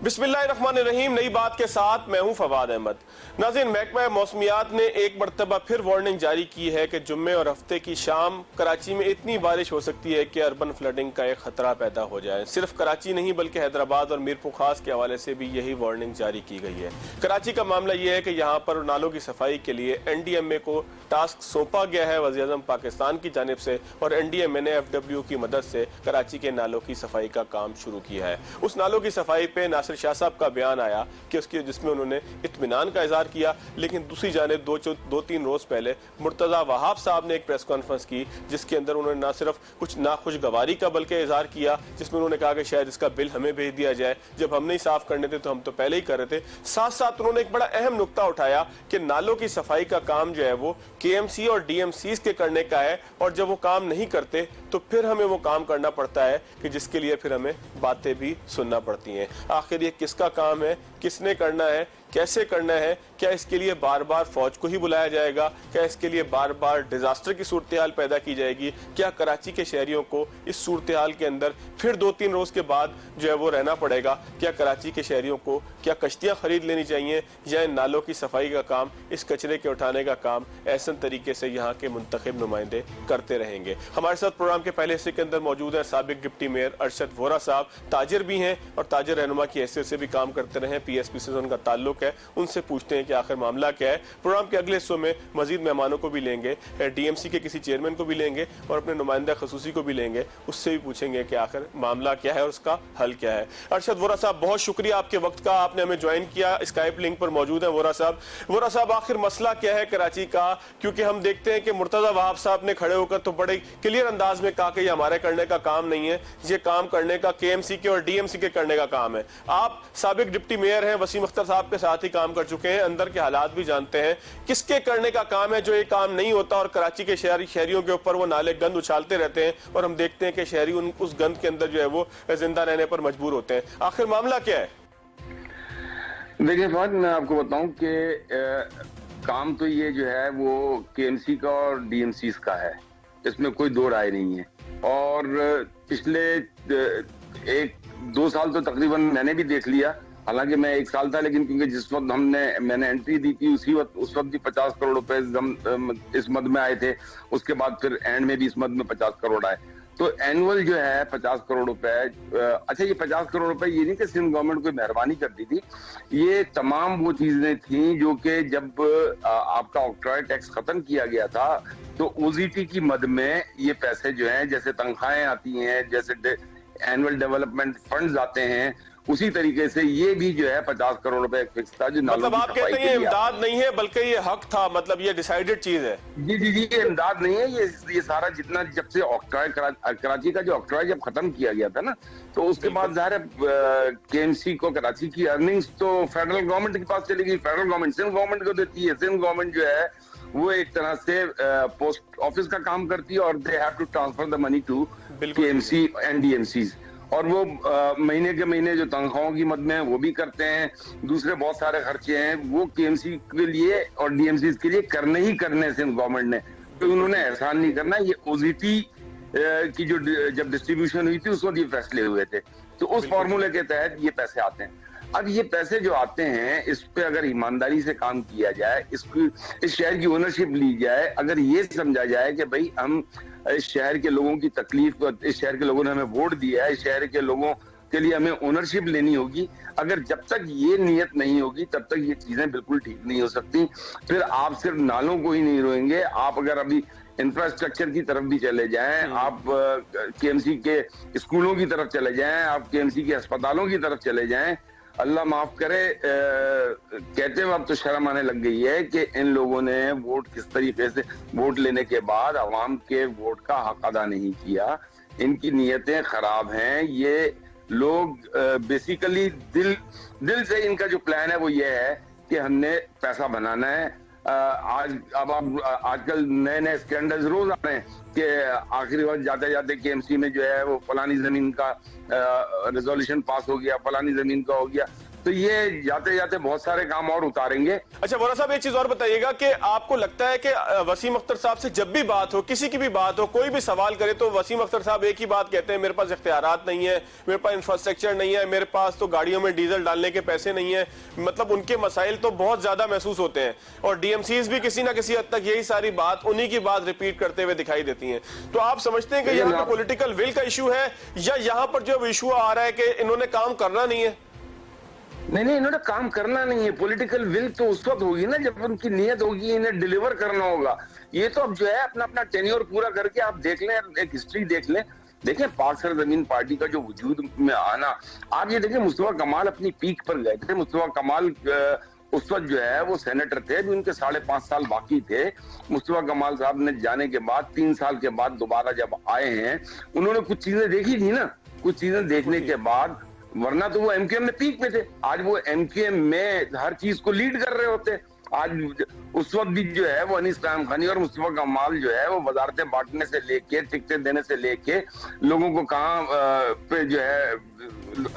बिस्मिल्लाहिर्रहमानिर्रहीम। नई बात के साथ मैं हूं फवाद अहमद। नाज़रीन, महकमा मौसमियात ने एक मरतबा फिर वार्निंग जारी की है कि जुम्मे और हफ्ते की शाम कराची में इतनी बारिश हो सकती है कि अर्बन फ्लडिंग का एक खतरा पैदा हो जाए। सिर्फ कराची नहीं बल्कि हैदराबाद और मीरपुर खास के हवाले से भी यही वार्निंग जारी की गई है। कराची का मामला यह है कि यहाँ पर नालों की सफाई के लिए NDMA को टास्क सौंपा गया है वज़ीर आज़म पाकिस्तान की जानिब से, और NDMA ने FW की मदद से कराची के नालों की सफाई का काम शुरू किया है। उस नालों की सफाई पे नासिर शाह साहब का बयान आया कि जिसमें उन्होंने इत्मीनान का इजहार किया, लेकिन दूसरी जानिब दो तीन रोज पहले मुर्तजा वहाब साहब ने एक प्रेस कॉन्फ्रेंस की जिसके अंदर उन्होंने ना सिर्फ कुछ नाखुशगवारी का बल्कि इजहार किया, जिसमें उन्होंने कहा कि शायद इसका बिल हमें भेज दिया जाए, जब हम नहीं साफ करने थे तो हम तो पहले ही कर रहे थे। साथ साथ उन्होंने एक बड़ा अहम नुक्ता उठाया कि नालों की सफाई का काम जो है वो KMC और DMCs के करने का है, और जब वो काम नहीं करते तो फिर हमें वो काम करना पड़ता है कि जिसके लिए फिर हमें बातें भी सुनना पड़ती हैं। आखिर ये किसका काम है, किसने करना है, कैसे करना है? क्या इसके लिए बार बार फौज को ही बुलाया जाएगा? क्या इसके लिए बार बार डिजास्टर की सूरत हाल पैदा की जाएगी? क्या कराची के शहरियों को इस सूरत हाल के अंदर फिर 2-3 रोज के बाद जो है वो रहना पड़ेगा? क्या कराची के शहरियों को क्या कश्तियां खरीद लेनी चाहिए, या इन नालों की सफाई का काम, इस कचरे के उठाने का काम ऐसे तरीके से यहाँ के मुंतखब नुमाइंदे करते रहेंगे? हमारे साथ प्रोग्राम के पहले हिस्से के अंदर मौजूद है साबिक डिप्टी मेयर अरशद वोरा साहब। ताजिर भी हैं और ताजिर रहनुमा की हैसियत से भी काम करते रहे, PSP से उनका ताल्लुक है। उनसे पूछते हैं कि आखिर मामला क्या है। प्रोग्राम के अगले हिस्सों में मजीद मेहमानों को भी लेंगे, DMC के किसी चेयरमैन को भी लेंगे और अपने नुमाइंदा खसूसी को भी लेंगे, उससे भी पूछेंगे कि आखिर मामला क्या है और उसका हल क्या है। अरशद वोरा साहब, बहुत शुक्रिया आपके वक्त का, आपने हमें ज्वाइन किया। स्काइप लिंक पर मौजूद है वोरा साहब, आखिर मसला क्या है कराची का? क्योंकि हम देखते हैं कि मुर्तजा वहाब साहब ने खड़े होकर तो बड़े क्लियर अंदाज में कहा कि ये हमारे करने का काम नहीं है, ये काम करने का KMC के और DMC के करने का काम है। आप साबिक डिप्टी मेयर हैं, वसीम अख्तर साहब के साथ ही काम कर चुके हैं, अंदर के हालात भी जानते हैं। किसके करने का काम है जो ये काम नहीं होता और कराची के शहरियों के ऊपर वो नाले गंद उछालते रहते हैं, और हम देखते हैं कि शहरी उस गंद के अंदर जो है वो जिंदा रहने पर मजबूर होते हैं? आखिर मामला क्या है? देखिए फहद, मैं आपको बताऊं कि काम तो ये जो है वो KMC का और DMCs का है, इसमें कोई दो राय नहीं है। और पिछले 1-2 साल तो तकरीबन मैंने भी देख लिया, हालांकि मैं 1 साल था, लेकिन क्योंकि जिस वक्त मैंने एंट्री दी थी उस वक्त भी 50 करोड़ रुपए इस मद में आए थे। उसके बाद फिर एंड में भी इस मद में 50 करोड़ आए, तो एनुअल जो है 50 करोड़ रुपए। अच्छा, ये 50 करोड़ रुपए ये नहीं कि सिंध गवर्नमेंट कोई मेहरबानी करती थी, ये तमाम वो चीजें थी जो कि जब आपका ऑक्ट्रॉय टैक्स खत्म किया गया था तो OZT की मद में ये पैसे जो हैं, जैसे तनख्वाहें आती हैं, जैसे एनुअल डेवलपमेंट फंड्स आते हैं, उसी तरीके से ये भी जो है 50 करोड़ रुपए फिक्स था। जो मतलब आप कहते हैं ये इमदाद नहीं है बल्कि ये हक था, मतलब ये डिसाइडेड चीज है? जी, ये इमदाद नहीं है, ये सारा जितना जब से ऑक्ट्रॉय कराची का जो ऑक्ट्रॉय जब खत्म किया गया था ना, तो उसके बाद जाहिर है KMC को कराची की अर्निंग्स तो फेडरल गवर्नमेंट के पास चली गई। फेडरल गवर्नमेंट सिंध गवर्नमेंट को देती है, सिंध गवर्नमेंट जो है वो एक तरह से पोस्ट ऑफिस का काम करती है, और they have to transfer the money to KMC and DMCs, और वो महीने के महीने जो तनख्वाहों की मद में वो भी करते हैं। दूसरे बहुत सारे खर्चे हैं वो KMC के लिए और DMCs के लिए करने ही करने सिंध गवर्नमेंट ने, तो उन्होंने एहसान नहीं करना। ये OZT की जो जब डिस्ट्रीब्यूशन हुई थी उस वक्त ये फैसले हुए थे, तो उस फॉर्मूले के तहत ये पैसे आते हैं। अब ये पैसे जो आते हैं इस पे अगर ईमानदारी से काम किया जाए, इस शहर की ओनरशिप ली जाए, अगर ये समझा जाए कि भाई हम इस शहर के लोगों की तकलीफ, इस शहर के लोगों ने हमें वोट दिया है, इस शहर के लोगों के लिए हमें ओनरशिप लेनी होगी, अगर जब तक ये नियत नहीं होगी तब तक ये चीजें बिल्कुल ठीक नहीं हो सकती। फिर आप सिर्फ नालों को ही नहीं रोएंगे, आप अगर अभी इंफ्रास्ट्रक्चर की तरफ भी चले जाएं, आप KMC के स्कूलों की तरफ चले जाएं, आप KMC के अस्पतालों की तरफ चले जाएं, अल्लाह माफ करे, कहते हुए अब तो शर्म आने लग गई है कि इन लोगों ने वोट किस तरीके से वोट लेने के बाद अवाम के वोट का हक अदा नहीं किया। इनकी नीयतें खराब हैं। ये लोग बेसिकली दिल से इनका जो प्लान है वो ये है कि हमने पैसा बनाना है। आजकल नए स्कैंडल्स रोज आ रहे हैं कि आखिरी वक्त जाते जाते KMC में जो है वो फलानी जमीन का रेजोल्यूशन पास हो गया, फलानी जमीन का हो गया। तो ये जाते जाते बहुत सारे काम और उतारेंगे। अच्छा वोरा साहब, एक चीज और बताइएगा कि आपको लगता है कि वसीम अख्तर साहब से जब भी बात हो, किसी की भी बात हो, कोई भी सवाल करे तो वसीम अख्तर साहब एक ही बात कहते हैं, मेरे पास इख्तियारात नहीं है, मेरे पास इंफ्रास्ट्रक्चर नहीं है, मेरे पास तो गाड़ियों में डीजल डालने के पैसे नहीं है। मतलब उनके मसाइल तो बहुत ज्यादा महसूस होते हैं और डीएमसीज भी किसी ना किसी हद तक यही सारी बात, उन्हीं की बात रिपीट करते हुए दिखाई देती है। तो आप समझते हैं कि यहाँ पे पॉलिटिकल विल का इशू है या यहाँ पर जो इशू आ रहा है कि इन्होंने काम करना नहीं है? नहीं, इन्होंने काम करना नहीं है। पॉलिटिकल विल तो उस वक्त होगी ना जब उनकी नीयत होगी, इन्हें डिलीवर करना होगा। ये तो अब जो है अपना अपना टेन्योर पूरा करके आप देख लें, एक हिस्ट्री देख लें। देखें पाक सरजमीन पार्टी का जो वजूद में आना, आप ये देखें मुस्तफा कमाल अपनी पीक पर गए थे। मुस्तफा कमाल उस वक्त जो है वो सेनेटर थे, अभी उनके 5.5 साल बाकी थे। मुस्तफा कमाल साहब ने जाने के बाद 3 साल के बाद दोबारा जब आए हैं, उन्होंने कुछ चीजें देखी थी ना, कुछ चीजें देखने के बाद, वरना तो वो एमक्यूएम में पीक पे थे। आज वो एमक्यूएम में हर चीज को लीड कर रहे होते। आज उस वक्त भी जो है वो अनीस कायम खानी और मुस्तफा कमाल जो है वो वजारतें बांटने से लेके, टिकटें देने से लेके, लोगों को कहाँ पे जो है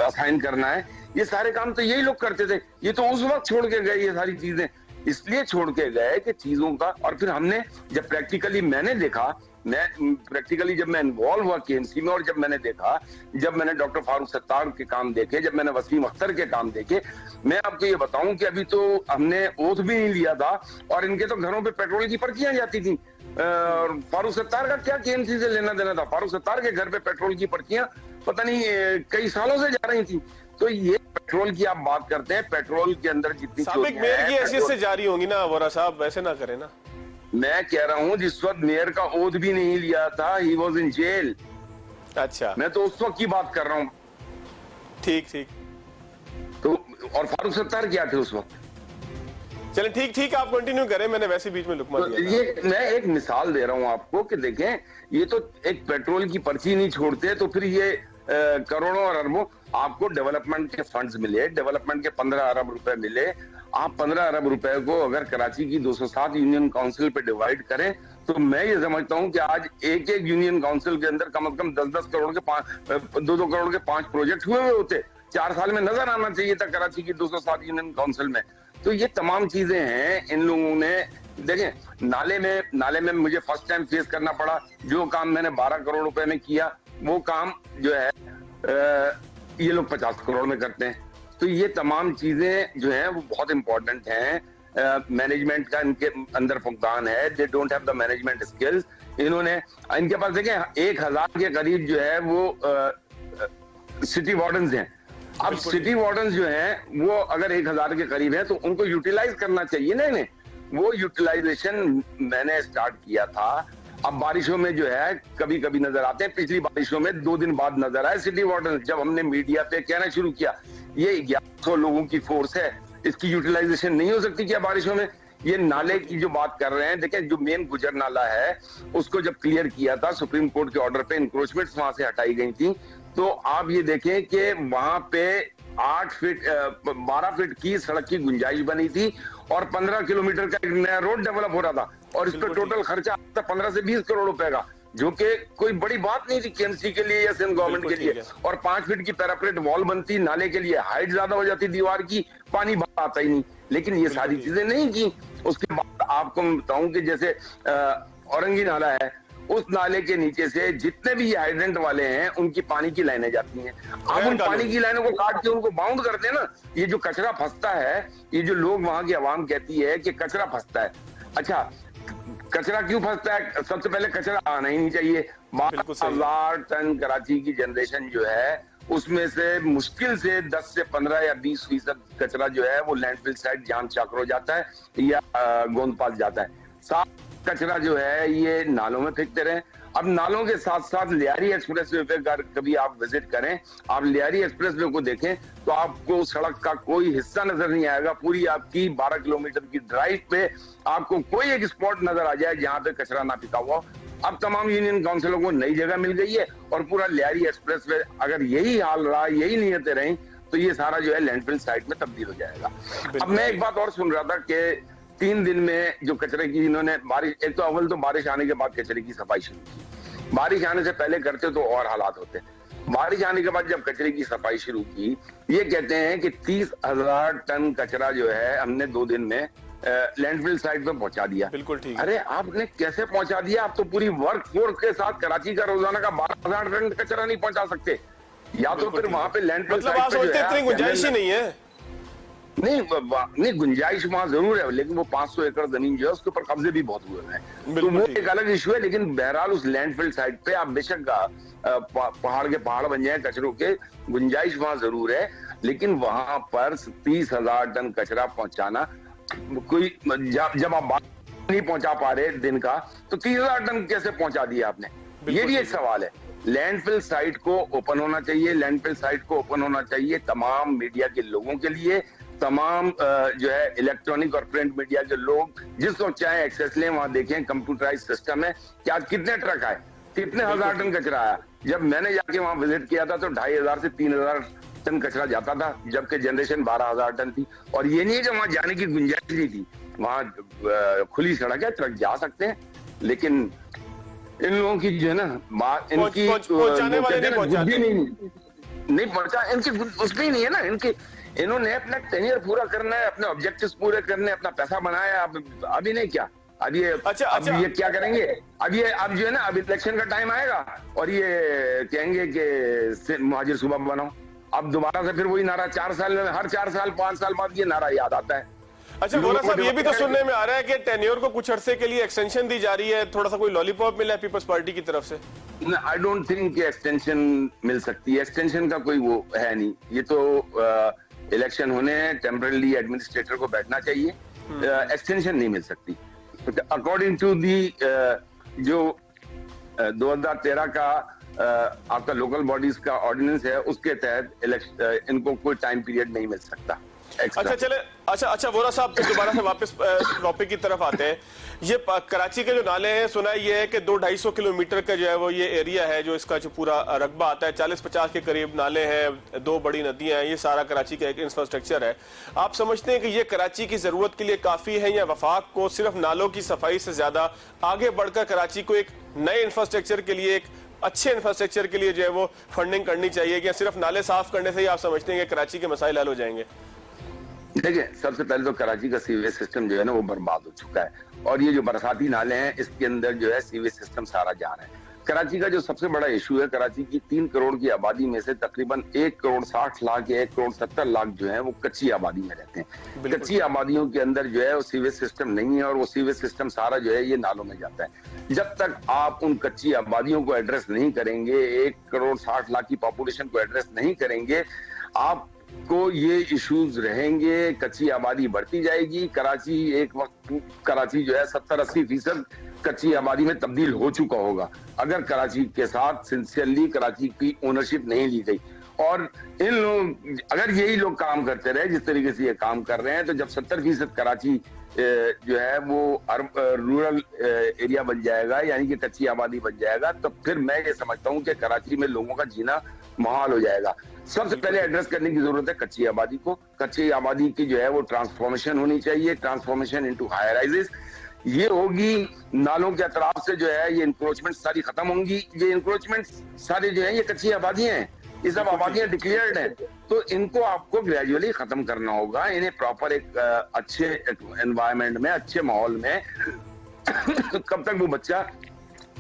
असाइन करना है, ये सारे काम तो यही लोग करते थे। ये तो उस वक्त छोड़ के गए, ये सारी चीजें इसलिए छोड़ के गए कि चीजों का। और फिर हमने जब प्रैक्टिकली मैंने देखा, जब मैं इन्वॉल्व हुआ केएमसी में और जब मैंने देखा, जब मैंने डॉक्टर फारूक सत्तार के काम देखे, जब मैंने वसीम अख्तर के काम देखे, मैं आपको ये बताऊं कि अभी तो हमने ओथ भी नहीं लिया था और इनके तो घरों पे पेट्रोल की पर्चियां जाती थी। फारूक सत्तार का क्या केएमसी से लेना देना था? फारूक सत्तार के घर पे पेट्रोल की पर्चियां पता नहीं कई सालों से जा रही थी। तो ये पेट्रोल की आप बात करते हैं, पेट्रोल के अंदर जितनी साबिक मेयर की हैसियत से जारी होंगी ना वोरा साहब, वैसे ना करें ना। मैं कह रहा हूँ जिस वक्त मेयर का ओथ भी नहीं लिया था, ही वॉज इन जेल। अच्छा, मैं तो उस वक्त की बात कर रहा हूँ। ठीक। तो और फारूक सत्तार क्या थे उस वक्त? चलें ठीक, आप कंटिन्यू करें, मैंने वैसे बीच में लुकमा तो दिया था। ये मैं एक मिसाल दे रहा हूँ आपको कि देखें, ये तो एक पेट्रोल की पर्ची नहीं छोड़ते, तो फिर ये करोड़ों और अरबों आपको डेवलपमेंट के फंड्स मिले, डेवलपमेंट के 15 अरब रुपए मिले। आप 15 अरब रुपए को अगर कराची की 207 यूनियन काउंसिल पे डिवाइड करें, तो मैं ये समझता हूं कि आज एक यूनियन काउंसिल के अंदर कम से कम 10-10 करोड़ के 2-2 करोड़ के 5 प्रोजेक्ट हुए होते। 4 साल में नजर आना चाहिए था कराची की 207 यूनियन काउंसिल में। तो ये तमाम चीजें हैं इन लोगों ने। देखें नाले में मुझे फर्स्ट टाइम फेस करना पड़ा। जो काम मैंने 12 करोड़ रुपए में किया, वो काम जो है ये लोग 50 करोड़ में करते हैं। तो ये तमाम चीजें जो हैं वो बहुत इंपॉर्टेंट हैं। मैनेजमेंट का इनके अंदर फुकदान है, they don't have the management skills. इन्होंने इनके पास देखें 1000 के करीब जो है वो सिटी वार्डन्स हैं। अब सिटी वार्डन्स जो हैं वो अगर 1000 के करीब है तो उनको यूटिलाइज करना चाहिए ना इन्हें। वो यूटिलाइजेशन मैंने स्टार्ट किया था। अब बारिशों में जो है कभी कभी नजर आते हैं, पिछली बारिशों में 2 दिन बाद नजर आए सिटी वार्डन। जब हमने मीडिया पे कहना शुरू किया ये 1100 लोगों की फोर्स है, इसकी यूटिलाइजेशन नहीं हो सकती क्या बारिशों में? ये नाले की जो बात कर रहे हैं, देखें जो मेन गुजर नाला है उसको जब क्लियर किया था सुप्रीम कोर्ट के ऑर्डर पे, इंक्रोचमेंट्स वहां से हटाई गई थी। तो आप ये देखें कि वहां पे 12 फीट की सड़क की गुंजाइश बनी थी और 15 किलोमीटर का एक नया रोड डेवलप हो रहा था और इस पर टोटल खर्चा आता 15 से 20 करोड़ रुपए का, जो कि कोई बड़ी बात नहीं थी केएमसी के लिए या सिंध गवर्नमेंट के लिए। और 5 फीट की पैरापेट वॉल बनती नाले के लिए, हाइट ज्यादा हो जाती दीवार की, पानी बाहर आता ही नहीं। लेकिन ये सारी चीजें नहीं की। उसके बाद आपको मैं बताऊं कि जैसे औरंगी नाला है, उस नाले के नीचे से जितने भी हाइड्रेंट वाले हैं उनकी पानी की लाइनें जाती हैं। आप उन पानी की लाइनों को काट के उनको बाउंड करते हैं ना, ये जो कचरा फंसता है, ये जो लोग वहां की आवाम कहती है कि कचरा फंसता है। अच्छा, कचरा क्यों फंसता है? सबसे पहले कचरा आना ही नहीं चाहिए। 12,000 टन कराची की जनरेशन जो है उसमें से मुश्किल से 10 से 15 या 20% कचरा जो है वो लैंडफिल साइड जाम चाकर हो जाता है या गोंदपाल जाता है। साफ कचरा जो है ये नालों में फेंकते रहे। अब नालों के साथ साथ लियारी एक्सप्रेसवे पे कभी आप विजिट करें, आप लियारी एक्सप्रेसवे को देखें तो आपको सड़क का कोई हिस्सा नजर नहीं आएगा। पूरी आपकी 12 किलोमीटर की ड्राइव पे आपको कोई एक स्पॉट नजर आ जाए जहां पे कचरा ना फेंका हुआ। अब तमाम यूनियन काउंसिलों को नई जगह मिल गई है और पूरा लियारी एक्सप्रेसवे अगर यही हाल रहा, यही नियतें रही, तो ये सारा जो है लैंडफिल साइट में तब्दील हो जाएगा। अब मैं एक बात और सुन रहा था कि 3 दिन में जो कचरे की इन्होंने बारिश, एक तो अव्वल तो बारिश आने के बाद कचरे की सफाई शुरू की। बारिश आने से पहले करते तो और हालात होते। बारिश आने के बाद जब कचरे की सफाई शुरू की, ये कहते हैं कि 30,000 टन कचरा जो है हमने 2 दिन में लैंडफिल साइट पे पहुंचा दिया। बिल्कुल ठीक है। अरे आपने कैसे पहुंचा दिया? आप तो पूरी वर्क फोर्स के साथ कराची का रोजाना का 12,000 टन कचरा नहीं पहुंचा सकते, या तो फिर वहां पे लैंडफिल मतलब साइट आप पे जो सोचते है इतनी गुंजाइश ही नहीं है? नहीं गुंजाइश वहां जरूर है, लेकिन वो 500 एकड़ जमीन जो है उसके ऊपर कब्जे भी बहुत हुए हैं, तो वो एक अलग इशू है। लेकिन बहरहाल उस लैंडफिल साइट पे आप बेशक पहाड़ के पहाड़ बन जाए कचरों के, गुंजाइश वहां जरूर है, लेकिन वहां पर 30,000 टन कचरा पहुंचाना कोई, जब आप बात नहीं पहुंचा पा रहे दिन का, तो 30,000 टन कैसे पहुंचा दिया आपने? ये भी एक सवाल है। लैंडफिल साइट को ओपन होना चाहिए, लैंडफिल साइट को ओपन होना चाहिए तमाम मीडिया के लोगों के लिए, तमाम जो है इलेक्ट्रॉनिक और प्रिंट मीडिया के लोग जिस वक्त चाहे एक्सेस लें, वहां देखें कंप्यूटराइज सिस्टम है कि आज कितने ट्रक आए, कितने हजार टन कचरा आया। जब मैंने जाके वहां विजिट किया था तो 2,500 से 3,000 टन कचरा जाता था, जबकि जनरेशन 12,000 टन थी। और ये नहीं है कि वहां जाने की गुंजाइश नहीं थी, वहां खुली सड़क है, ट्रक जा सकते हैं, लेकिन इन लोगों की जो है ना बात, इनकी पहुंचाने वाले नहीं पहुंचाते, नहीं पहुंचा, इनकी उसमें ही नहीं है ना। इन्होंने अपना टेन्योर पूरा करना है, अपने ऑब्जेक्टिव्स पूरे करने, अपना पैसा बनाया। अभी नहीं क्या, अब ये अब ये क्या करेंगे? अब जो है ना, अब इलेक्शन का टाइम आएगा और ये कहेंगे कि मुहाजिर सूबा बनाओ। अब दोबारा से फिर वही नारा 4 साल में, हर 4 साल 5 साल बाद ये नारा याद आता है। अच्छा वोरा साहब, ये भी तो सुनने में आ रहा है कि टेन्योर को कुछ अरसे के लिए एक्सटेंशन दी जा रही है, थोड़ा सा कोई लॉलीपॉप मिला है पीपल्स पार्टी की तरफ से? आई डोंट थिंक कि एक्सटेंशन मिल सकती है, एक्सटेंशन का कोई वो है नहीं। ये तो इलेक्शन होने हैं, टेम्पररी एडमिनिस्ट्रेटर को बैठना चाहिए, एक्सटेंशन नहीं मिल सकती। अकॉर्डिंग टू दी जो 2013 का आपका लोकल बॉडीज का ऑर्डिनेंस है, उसके तहत इनको कोई टाइम पीरियड नहीं मिल सकता। अच्छा चले, अच्छा वोरा साहब फिर दोबारा से वापस टॉपिक की तरफ आते हैं। ये कराची के जो नाले हैं, सुना ये है कि 200-250 किलोमीटर का जो है वो ये एरिया है जो इसका जो पूरा रकबा आता है, 40-50 के करीब नाले हैं, 2 बड़ी नदियां हैं, ये सारा कराची का एक इंफ्रास्ट्रक्चर है। आप समझते हैं कि ये कराची की जरूरत के लिए काफी है, या वफाक को सिर्फ नालों की सफाई से ज्यादा आगे बढ़कर कराची को एक नए इंफ्रास्ट्रक्चर के लिए, एक अच्छे इंफ्रास्ट्रक्चर के लिए जो है वो फंडिंग करनी चाहिए, कि सिर्फ नाले साफ करने से ही आप समझते हैं कि कराची के मसाइल हल हो जाएंगे? देखिए, सबसे पहले तो कराची का सीवेज सिस्टम जो है ना वो बर्बाद हो चुका है, और ये जो बरसाती नाले हैं इसके अंदर जो है सीवेज सिस्टम सारा जा रहा है। कराची का जो सबसे बड़ा इशू है, कराची की 3 करोड़ की आबादी में से तकरीबन 1 करोड़ 60 लाख या 1 करोड़ 70 लाख जो है वो कच्ची आबादी में रहते हैं। कच्ची आबादियों के अंदर जो है वो सीवेज सिस्टम नहीं है, और वो सीवेज सिस्टम सारा जो है ये नालों में जाता है। जब तक आप उन कच्ची आबादियों को एड्रेस नहीं करेंगे, 1 करोड़ 60 लाख की पॉपुलेशन को एड्रेस नहीं करेंगे, आप को ये इश्यूज रहेंगे, कच्ची आबादी बढ़ती जाएगी। कराची एक वक्त कराची जो है 70-80% कच्ची आबादी में तब्दील हो चुका होगा, अगर कराची के साथ सिंसियरली कराची की ओनरशिप नहीं ली गई। और इन लोग अगर यही लोग काम करते रहे जिस तरीके से ये काम कर रहे हैं, तो जब 70% कराची जो है वो रूरल एरिया बन जाएगा, यानी कि कच्ची आबादी बन जाएगा, तो फिर मैं ये समझता हूँ कि कराची में लोगों का जीना मुहाल हो जाएगा। सबसे पहले एड्रेस करने की जरूरत है कच्ची आबादी को। कच्ची आबादी की जो है वो ट्रांसफॉर्मेशन होनी चाहिए, ट्रांसफॉर्मेशन इनटू हाई राइजेस। ये होगी, नालों के अतराफ से जो है ये इंक्रोचमेंट सारी खत्म होंगी। ये इंक्रोचमेंट सारे जो है ये कच्ची आबादियां हैं, ये सब आबादियां डिक्लेयर्ड हैं, तो इनको आपको ग्रेजुअली खत्म करना होगा। इन्हें प्रॉपर एक अच्छे एनवायरनमेंट में, अच्छे माहौल में कब तक वो बच्चा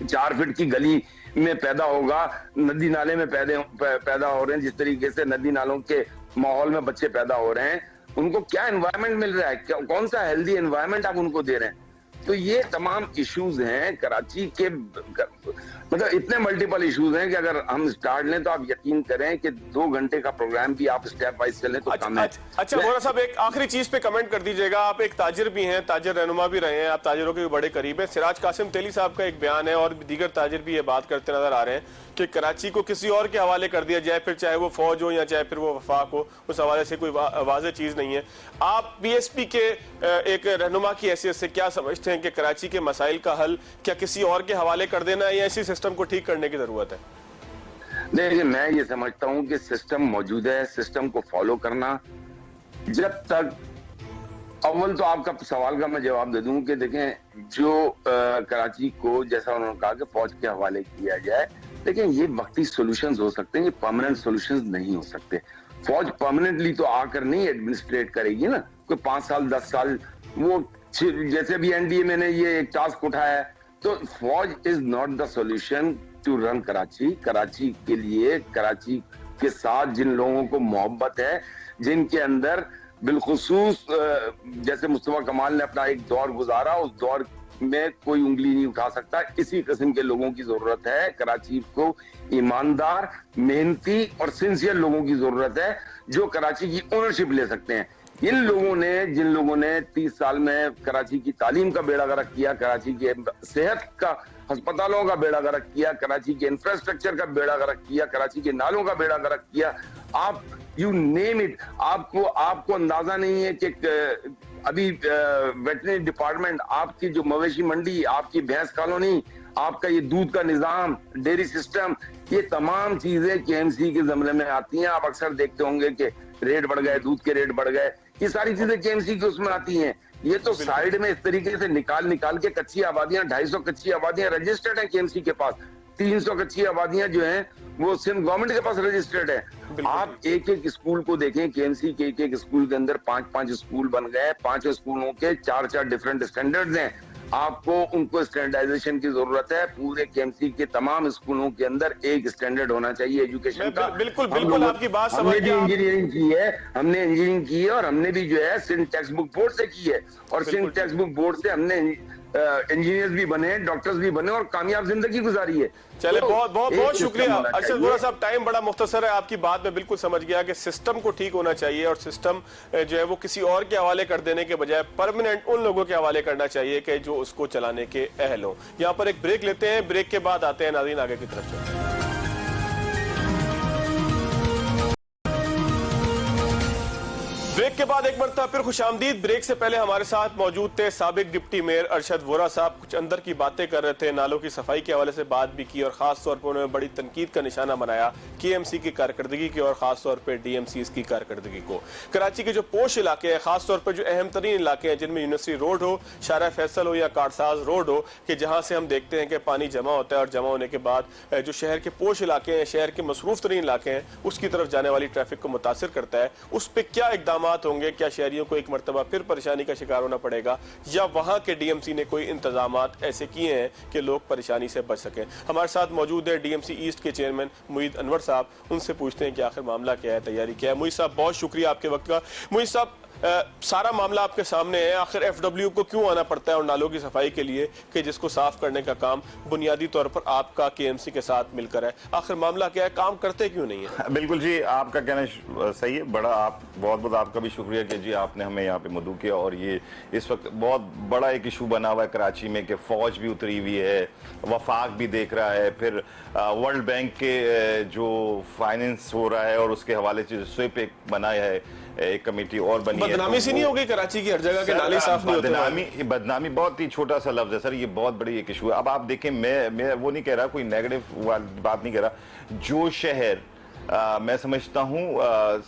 4 फीट की गली में पैदा होगा, नदी नाले में पैदा हो रहे हैं, जिस तरीके से नदी नालों के माहौल में बच्चे पैदा हो रहे हैं, उनको क्या एनवायरनमेंट मिल रहा है, कौन सा हेल्दी एनवायरनमेंट आप उनको दे रहे हैं? तो ये तमाम इश्यूज हैं कराची के, मतलब इतने मल्टीपल इश्यूज हैं कि अगर हम स्टार्ट लें तो आप यकीन करें कि 2 घंटे का प्रोग्राम भी आप स्टेप वाइज चलें तो कम है। अच्छा वोरा साहब, एक आखिरी चीज पे कमेंट कर दीजिएगा। आप एक ताजिर भी हैं, ताजिर रहनुमा भी रहे हैं, आप ताजिरों के भी बड़े करीब हैं। सिराज कासिम तेली साहब का एक बयान है और दीगर ताजिर भी ये बात करते नजर आ रहे हैं कि कराची को किसी और के हवाले कर दिया जाए, फिर चाहे वो फौज हो या चाहे फिर वो वफाक हो, उस हवाले से कोई वाज़ेह चीज नहीं है। आप पीएसपी के एक रहनुमा की हैसियत से क्या समझते हैं कि कराची के मसाइल का हल क्या किसी और के हवाले कर देना है या इसी सिस्टम को ठीक करने की जरूरत है? देखिए, मैं ये समझता हूं कि सिस्टम मौजूद है, सिस्टम को फॉलो करना, जब तक अव्वल तो आपका सवाल का मैं जवाब दे दूं कि देखें, जो कराची को जैसा उन्होंने कहा कि फौज के हवाले किया जाए, लेकिन ये वक्ती सॉल्यूशंस हो सकते हैं, ये परमानेंट सॉल्यूशंस नहीं हो सकते। फौज परमानेंटली तो आकर नहीं एडमिनिस्ट्रेट करेगी ना, कोई 5 साल 10 साल, वो जैसे भी एनडीए में ने ये एक टास्क उठाया है, तो फौज is not the solution to run Karachi. Karachi के लिए, कराची के साथ जिन लोगों को मोहब्बत है, जिनके अंदर बिलखुसूस जैसे मुस्तफा कमाल ने अपना एक दौर गुजारा, उस दौर में कोई उंगली नहीं उठा सकता, इसी किस्म के लोगों की जरूरत है। कराची को ईमानदार, मेहनती और सिंसियर लोगों की जरूरत है, जो कराची की ओनरशिप ले सकते हैं। जिन लोगों ने 30 साल में कराची की तालीम का बेड़ा गर्क किया, कराची के सेहत का, अस्पतालों का बेड़ा गर्क किया, कराची के इंफ्रास्ट्रक्चर का बेड़ा गर्क किया, कराची के नालों का बेड़ा गर्क किया, आप यू नेम इट। आपको अंदाजा नहीं है कि अभी वेटरनरी डिपार्टमेंट, आपकी जो मवेशी मंडी, आपकी भैंस कॉलोनी, आपका ये दूध का निजाम, डेयरी सिस्टम, ये तमाम चीजें केएमसी के जमरे में आती हैं। आप अक्सर देखते होंगे कि रेट बढ़ गए, दूध के रेट बढ़ गए, ये सारी चीजें केएमसी के उसमें आती हैं। ये तो साइड में इस तरीके से निकाल के कच्ची आबादियां, 250 कच्ची आबादियां रजिस्टर्ड है केएमसी के पास, 300 कच्ची आबादियां जो हैं वो सिंध गवर्नमेंट के पास रजिस्टर्ड है। आप एक एक स्कूल को देखें, केएमसी के एक एक स्कूल के अंदर 5-5 स्कूल बन गए, 5 स्कूलों के 4-4 डिफरेंट स्टैंडर्ड्स हैं। आपको उनको स्टैंडर्डाइजेशन की जरूरत है। पूरे केएमसी के तमाम स्कूलों के अंदर एक स्टैंडर्ड होना चाहिए एजुकेशन का। बिल्कुल आपकी बात समझ हमने भी इंजीनियरिंग की है, और हमने भी जो है सिंध टेक्स्ट बुक बोर्ड से की है, और सिंध टेक्स्ट बुक बोर्ड से हमने इंजीनियर्स भी बने, डॉक्टर्स भी बने और कामयाब जिंदगी गुजारी है। चले, बहुत शुक्रिया अरशद वोरा साहब। टाइम बड़ा मुख्तसर है, आपकी बात में बिल्कुल समझ गया कि सिस्टम को ठीक होना चाहिए, और सिस्टम जो है वो किसी और के हवाले कर देने के बजाय परमानेंट उन लोगों के हवाले करना चाहिए कि जो उसको चलाने के अहल हो। यहाँ पर एक ब्रेक लेते हैं, ब्रेक के बाद आते हैं नाज़रीन आगे की तरफ चलते हैं। ब्रेक के बाद एक मरतबा फिर खुशामदीद। ब्रेक से पहले हमारे साथ मौजूद थे साबिक डिप्टी मेयर अरशद वोरा साहब। कुछ अंदर की बातें कर रहे थे, नालों की सफाई के हवाले से बात भी की, और खास तौर पर उन्होंने बड़ी तनकीद का निशाना बनाया केएमसी की कारकर्दगी की, और खास तौर पर डीएमसीज की कारकर्दगी को। कराची के जो पोश इलाके हैं, खास तौर पर जो अहम तरीन इलाके हैं, जिनमें यूनिवर्सिटी रोड हो, शारा फैसल हो या कारसाज रोड हो, कि जहाँ से हम देखते हैं कि पानी जमा होता है, और जमा होने के बाद जो शहर के पोश इलाके हैं, शहर के मसरूफ तरीन इलाके हैं, उसकी तरफ जाने वाली ट्रैफिक को मुतासिर करता है। उस पर क्या इकदाम होंगे? क्या शहरियों को एक मरतबा फिर परेशानी का शिकार होना पड़ेगा, या वहां के डीएमसी ने कोई इंतजामात ऐसे किए हैं कि लोग परेशानी से बच सकें? हमारे साथ मौजूद है डीएमसी ईस्ट के चेयरमैन मुईद अनवर साहब। उनसे पूछते हैं कि आखिर मामला क्या है, तैयारी क्या है। मुईद साहब, बहुत शुक्रिया आपके वक्त का। मुईद साहब, सारा मामला आपके सामने है, आखिर एफडब्ल्यू को क्यों आना पड़ता है और नालों की सफाई के लिए, कि जिसको साफ करने का काम बुनियादी तौर पर आपका केएमसी के साथ मिलकर है? आखिर मामला क्या है, काम करते क्यों नहीं है? बिल्कुल जी, आपका कहना सही है। बहुत बहुत आपका भी शुक्रिया कि जी आपने हमें यहाँ पे मदऊ किया। और ये इस वक्त बहुत बड़ा एक इशू बना हुआ है कराची में कि फौज भी उतरी हुई है, वफाक भी देख रहा है, फिर वर्ल्ड बैंक के जो फाइनेंस हो रहा है और उसके हवाले से स्विप एक बनाया है, एक कमेटी और बनी है। बदनामी सी नहीं हो गई कराची की, हर जगह के नाले साफ नहीं होते? बदनामी बहुत ही छोटा सा लफ्ज है सर, ये बहुत बड़ी एक इशू है। अब आप देखें, मैं वो नहीं कह रहा, कोई नेगेटिव बात नहीं कह रहा। जो शहर मैं समझता हूँ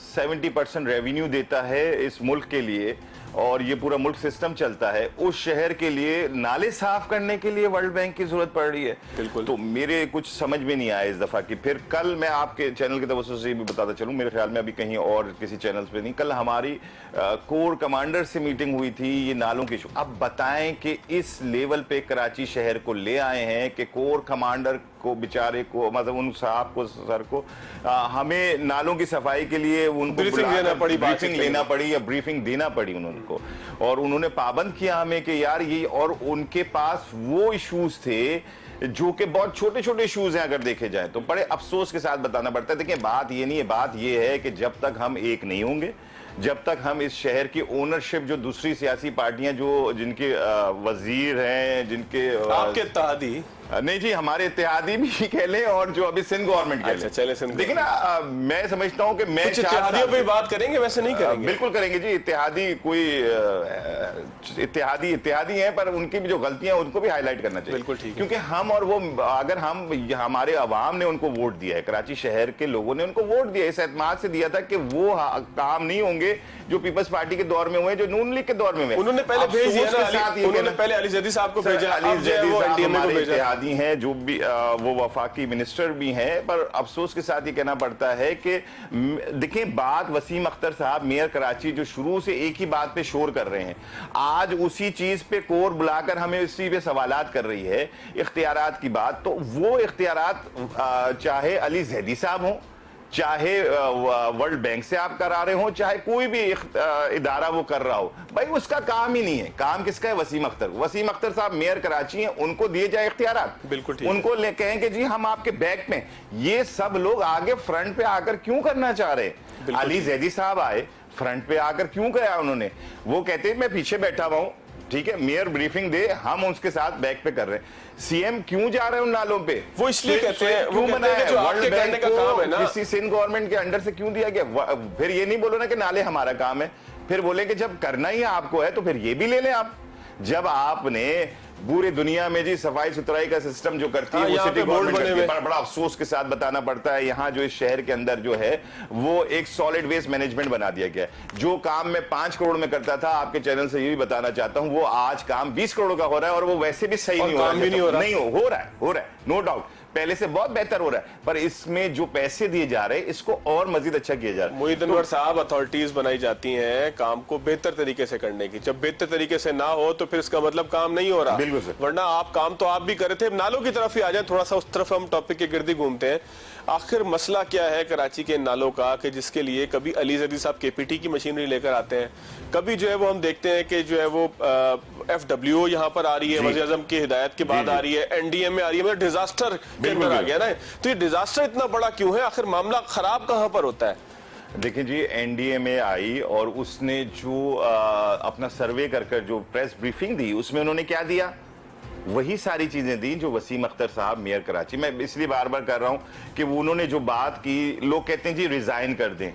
70% रेवेन्यू देता है इस मुल्क के लिए, और ये पूरा मुल्क सिस्टम चलता है, उस शहर के लिए नाले साफ करने के लिए वर्ल्ड बैंक की जरूरत पड़ रही है। बिल्कुल। तो मेरे कुछ समझ में नहीं आया इस दफा की। फिर कल मैं आपके चैनल के तवज्जो से भी बताता चलूं, मेरे ख्याल में अभी कहीं और किसी चैनल पे नहीं, कल हमारी कोर कमांडर से मीटिंग हुई थी ये नालों के इशू। अब बताएं कि इस लेवल पे कराची शहर को ले आए हैं कि कोर कमांडर को बेचारे को, मतलब उन साहब को, सर को हमें नालों की सफाई के लिए उनको ब्रीफिंग लेना पड़ी या ब्रीफिंग देना पड़ी उनको, और उन्होंने पाबंद किया हमें कि यार ये, और उनके पास वो इश्यूज थे जो कि बहुत छोटे छोटे इश्यूज हैं अगर देखे जाए तो। बड़े अफसोस के साथ बताना पड़ता है। देखिए, बात ये नहीं है, बात ये है कि जब तक हम एक नहीं होंगे, जब तक हम इस शहर की ओनरशिप जो दूसरी सियासी पार्टियां जो जिनके वजीर हैं, जिनके आपके इत्तेहादी नहीं जी, हमारे इत्तेहादी भी कह लें और जो अभी सिंध गवर्नमेंट कह अच्छा, चले सिंध लें। देखिए ना, मैं समझता हूं कि मैं कुछ इत्तेहादियों पे बात करेंगे, वैसे नहीं करेंगे। बिल्कुल करेंगे जी। इत्तेहादी कोई इत्तेहादी हैं, पर उनकी भी जो गलतियां हैं उनको भी हाईलाइट करना चाहिए। बिल्कुल ठीक है। क्योंकि हम और वो, अगर हम, हमारे अवाम ने उनको वोट दिया है, कराची शहर के लोगों ने उनको वोट दिया, इस एतमाद से दिया था कि वो काम नहीं होंगे जो पीपल्स पार्टी के दौर में हुए, जो नून लीग के दौर में हुए। उन्होंने पहले भेज दिया ना, उन्होंने पहले अली जैदी साहब को भेजा, अली अब जो है जैदी वो साहब एनडीए में को हमारे भेजा। इत्तेहादी हैं, जो भी वो वफाकी मिनिस्टर भी हैं, पर अफसोस के साथ ये कहना पड़ता है कि देखें, बात वसीम अख्तर साहब मेयर कराची जो शुरू से एक ही बात पे शोर कर रहे हैं, आज उसी चीज पे कोर बुलाकर हमें इसी पे सवालात कर रही है, इख्तियारात की बात। तो वो इख्तियारात चाहे अली जैदी साहब हों, चाहे वर्ल्ड बैंक से आप करा रहे हो, चाहे कोई भी इदारा वो कर रहा हो, भाई उसका काम ही नहीं है। काम किसका है? वसीम अख्तर। वसीम अख्तर साहब मेयर कराची हैं, उनको दिए जाए इख्तियारात, बिल्कुल ठीक, उनको कहें कि जी हम आपके बैक में। ये सब लोग आगे फ्रंट पे आकर क्यों करना चाह रहे हैं? अली जैदी साहब आए, फ्रंट पे आकर क्यों किया उन्होंने? वो कहते हैं मैं पीछे बैठा हुआ हूं, ठीक है, मेयर ब्रीफिंग दे, हम उसके साथ बैक पे कर रहे हैं। सीएम क्यों जा रहे हैं उन नालों पे? वो इसलिए कहते हैं, वो क्यों कहते हैं कि जो आपके वर्ल्ड करने बैंक का काम है को ना, किसी सिंध गवर्नमेंट के अंडर से क्यों दिया गया? फिर ये नहीं बोलो ना कि नाले हमारा काम है, फिर बोले कि जब करना ही आपको है तो फिर ये भी ले लें आप। जब आपने पूरी दुनिया में जी सफाई सुथराई का सिस्टम जो करती है वो सिटी गवर्नमेंट बड़ा अफसोस के साथ बताना पड़ता है, यहाँ जो इस शहर के अंदर जो है वो एक सॉलिड वेस्ट मैनेजमेंट बना दिया गया है। जो काम मैं 5 करोड़ में करता था, आपके चैनल से ये भी बताना चाहता हूँ, वो आज काम 20 करोड़ का हो रहा है, और वो वैसे भी सही नहीं हो रहा है, हो रहा है, नो डाउट, पहले से बहुत बेहतर हो रहा है, पर इसमें जो पैसे दिए जा रहे हैं इसको और मजीद अच्छा किया जा रहा है। मोहित अनवर साहब, अथॉरिटीज बनाई जाती हैं काम को बेहतर तरीके से करने की, जब बेहतर तरीके से ना हो तो फिर इसका मतलब काम नहीं हो रहा। बिल्कुल सर। वरना आप काम तो आप भी कर रहे थे। नालों की तरफ ही आ जाए, थोड़ा सा उस तरफ हम टॉपिक के गिर्द घूमते हैं। आखिर मसला क्या है कराची के नालों का, कि जिसके लिए कभी अली जैदी साहब केपीटी की मशीनरी लेकर आते हैं, कभी जो है वो हम देखते हैं कि जो है वो FWO यहाँ पर आ रही है, वज़ीर आज़म की हिदायत के बाद आ रही है, NDM में आ रही है, मतलब डिजास्टर के अंदर आ गया ना। तो ये डिजास्टर इतना बड़ा क्यों है? आखिर मामला खराब कहाँ पर होता है? देखिए जी, NDA में आई और उसने जो अपना सर्वे कर जो प्रेस ब्रीफिंग दी, उसमें उन्होंने क्या दिया? वही सारी चीजें दी जो वसीम अख्तर साहब मेयर कराची, मैं इसलिए बार बार कर रहा हूं कि उन्होंने जो बात की, लोग कहते हैं जी रिजाइन कर दें।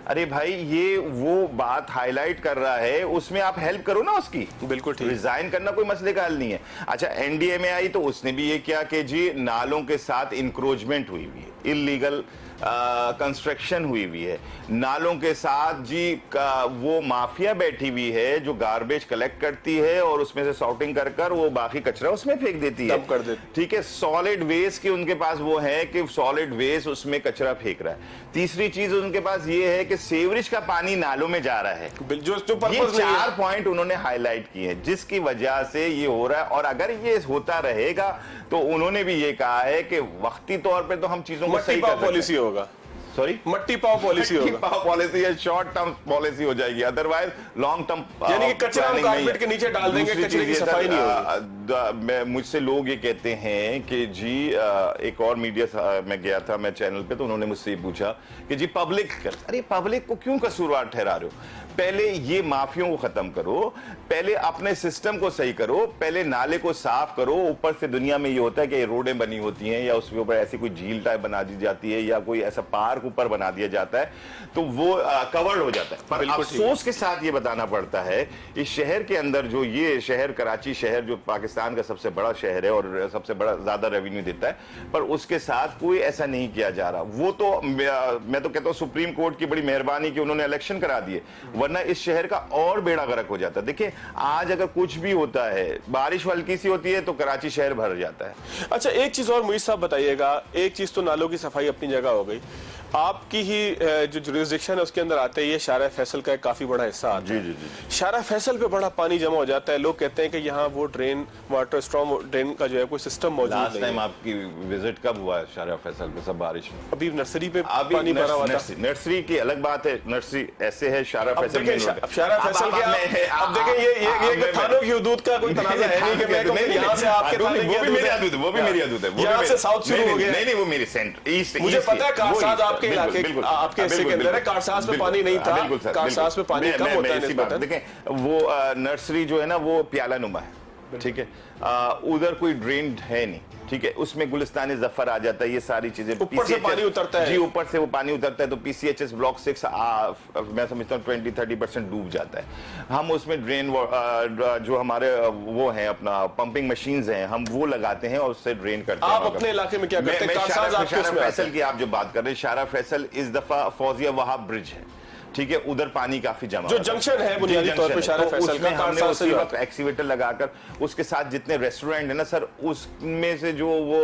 अरे भाई, ये वो बात हाईलाइट कर रहा है, उसमें आप हेल्प करो ना उसकी। बिल्कुल ठीक। रिजाइन करना कोई मसले का हल नहीं है। अच्छा, NDA में आई तो उसने भी ये किया कि जी नालों के साथ इंक्रोचमेंट हुई हुई है, इलीगल कंस्ट्रक्शन हुई हुई है, नालों के साथ जी वो माफिया बैठी हुई है जो गार्बेज कलेक्ट करती है और उसमें से सॉर्टिंग कर कर वो बाकी कचरा उसमें फेंक देती है, कर देती। ठीक है, सॉलिड वेस्ट की उनके पास वो है कि सॉलिड वेस्ट उसमें कचरा फेंक रहा है। तीसरी चीज उनके पास ये है कि सीवरेज का पानी नालों में जा रहा है। जो ये 4 पॉइंट उन्होंने हाईलाइट किए हैं जिसकी वजह से ये हो रहा है, और अगर ये होता रहेगा तो उन्होंने भी ये कहा है कि वक्ती तौर पे तो हम चीजों को सही कर पॉलिसी होगा, सॉरी मट्टी पाव पॉलिसी होगा, पाव पॉलिसी या शॉर्ट टर्म पॉलिसी हो जाएगी, अदरवाइज लॉन्ग टर्म, यानी कि कचरा हम कारपेट के नीचे डाल देंगे, कचरे की सफाई नहीं होगी। मुझसे लोग ये कहते हैं कि जी एक और मीडिया में गया था मैं चैनल पे, तो उन्होंने मुझसे पूछा कि जी पब्लिक, अरे पब्लिक को क्यों कसूरवार ठहरा रहे हो? पहले ये माफियों को खत्म करो, पहले अपने सिस्टम को सही करो, पहले नाले को साफ करो। ऊपर से दुनिया में ये होता है कि रोडें बनी होती हैं या उसके ऊपर ऐसी कोई झील टाइप बना दी जाती है या कोई ऐसा पार्क ऊपर बना दिया जाता है तो वो कवर्ड हो जाता है। पर अफसोस के साथ ये बताना पड़ता है, इस शहर के अंदर जो ये शहर कराची शहर जो पाकिस्तान का सबसे बड़ा शहर है और सबसे बड़ा ज्यादा रेवेन्यू देता है, पर उसके साथ कोई ऐसा नहीं किया जा रहा। वो तो मैं तो कहता हूँ सुप्रीम कोर्ट की बड़ी मेहरबानी कि उन्होंने इलेक्शन करा दिए, वरना इस शहर का और बेड़ा गर्क हो जाता। देखिए आज अगर कुछ भी होता है, बारिश हल्की सी होती है तो कराची शहर भर जाता है। अच्छा, एक चीज और मुझे साहब बताइएगा, एक चीज तो नालों की सफाई अपनी जगह हो गई, आपकी ही जो जुरिस्डिक्शन है उसके अंदर आते हैं, ये शारा फैसल का एक काफी बड़ा हिस्सा आता है। जी। शारा फैसल पे बड़ा पानी जमा हो जाता है, लोग कहते हैं कि यहाँ वो ड्रेन वाटर स्ट्रॉम ड्रेन का जो है कोई सिस्टम मौजूद नहीं है। लास्ट टाइम आपकी विजिट कब हुआ है शारा फैसल पे? सब बारिश में। अभी नर्सरी पे पानी भरा हुआ था। नर्सरी की अलग बात है, नर्सरी ऐसे है, शारा फैसल में अब शारा फैसल के अब देखें ये थानों की हुदूद का कोई तनाज़ा है नहीं कि मैं कहूं यहाँ से आपके थाने की हदूद है, वो भी मेरी हदूद है, यहाँ से साउथ शुरू हो गया। नहीं वो मेरी सेंटर ईस्ट, मुझे पता है कारसाज आपके इलाके आपके हिस्से के अंदर है, कारसाज में पानी नहीं था, कारसाज में पानी कम होता है निस्बतन। देखें वो नर्सरी जो है ना वो प्याला नुमा है, ठीक है, उधर कोई ड्रेन है नहीं, ठीक है, उसमें गुलिस्तान जफर आ जाता है, ये सारी चीजें ऊपर से पानी उतरता है जी, ऊपर से वो पानी उतरता है तो PCHS ब्लॉक 6 मैं समझता हूँ 20-30% डूब जाता है। हम उसमें ड्रेन जो हमारे वो हैं अपना पंपिंग मशीन्स हैं, हम वो लगाते हैं और उससे ड्रेन करते हैं। आप अपने इलाके में क्या करते हैं? कारसाज आपके शारा उसमें आते फैसल हैं। की आप जो बात कर रहे हैं, शारा फैसल इस दफा फौजिया वहाब ब्रिज है, ठीक है, उधर पानी काफी जमा जो होता जंक्शन है बुनियादी तौर पे शारा तो फैसल उसमें का, हमने कारसाज से उसी जो वक्त एक्सीवेटर लगाकर उसके साथ जितने रेस्टोरेंट है ना सर, उसमें से जो वो